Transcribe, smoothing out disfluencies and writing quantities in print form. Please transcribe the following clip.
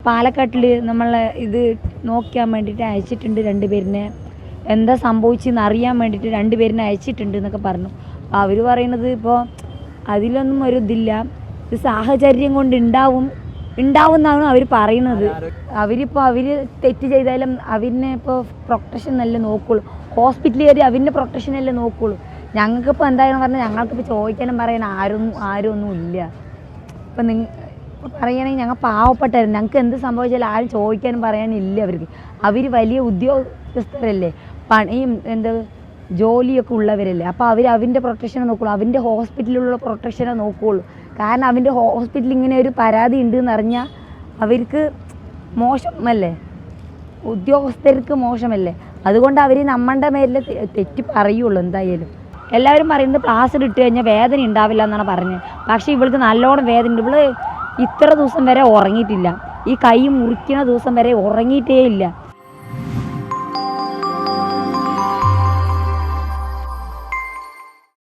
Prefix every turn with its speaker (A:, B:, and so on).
A: പാലക്കാട്ടിൽ നമ്മളെ ഇത് നോക്കാൻ വേണ്ടിയിട്ട് അയച്ചിട്ടുണ്ട് 2 പേരിനെ. എന്താ സംഭവിച്ചെന്ന് അറിയാൻ വേണ്ടിയിട്ട് 2 പേരിനെ അയച്ചിട്ടുണ്ട് എന്നൊക്കെ പറഞ്ഞു. അപ്പോൾ അവർ പറയുന്നത് ഇപ്പോൾ അതിലൊന്നും ഒരു ഇതില്ല, ഇത് സാഹചര്യം കൊണ്ട് ഉണ്ടാവുമെന്നാണ് അവർ പറയുന്നത്. അവരിപ്പോൾ അവർ തെറ്റ് ചെയ്താലും അവരിനെ ഇപ്പോൾ പ്രൊട്ടക്ഷൻ അല്ലേ നോക്കുള്ളൂ, ഹോസ്പിറ്റലിൽ കയറി അവരിൻ്റെ പ്രൊട്ടക്ഷൻ അല്ലേ നോക്കുള്ളൂ. ഞങ്ങൾക്കിപ്പോൾ എന്താണെന്ന് പറഞ്ഞാൽ ഞങ്ങൾക്കിപ്പോൾ ചോദിക്കാനും പറയാൻ ആരും ഒന്നും ഇല്ല. ഇപ്പം ഇപ്പോൾ പറയുകയാണെങ്കിൽ ഞങ്ങൾ പാവപ്പെട്ടായിരുന്നു, ഞങ്ങൾക്ക് എന്ത് സംഭവിച്ചാലും ആരും ചോദിക്കാനും പറയാനില്ല അവർക്ക്. അവർ വലിയ ഉദ്യോഗസ്ഥരല്ലേ, പണിയും ജോലിയൊക്കെ ഉള്ളവരല്ലേ. അപ്പോൾ അവൻ്റെ പ്രൊട്ടക്ഷനെ നോക്കുള്ളൂ, അവൻ്റെ ഹോസ്പിറ്റലിലുള്ള പ്രൊട്ടക്ഷനെ നോക്കുകയുള്ളൂ. കാരണം അവൻ്റെ ഹോസ്പിറ്റലിൽ ഇങ്ങനെ ഒരു പരാതി ഉണ്ടെന്ന് അറിഞ്ഞാൽ അവർക്ക് മോശമല്ലേ, ഉദ്യോഗസ്ഥർക്ക് മോശമല്ലേ. അതുകൊണ്ട് അവർ നമ്മളുടെ മേലിൽ തെറ്റ് പറയുള്ളൂ. എന്തായാലും എല്ലാവരും പറയുന്നത് പ്ലാസ്റ്റർ ഇട്ട് കഴിഞ്ഞാൽ വേദന ഉണ്ടാവില്ല എന്നാണ് പറഞ്ഞത്. പക്ഷേ ഇവൾക്ക് നല്ലോണം വേദന ഉണ്ട്. ഇവള് ഇത്ര ദിവസം വരെ ഉറങ്ങിയിട്ടില്ല, ഈ കൈ മുറിക്കുന്ന ദിവസം വരെ ഉറങ്ങിയിട്ടേ ഇല്ല.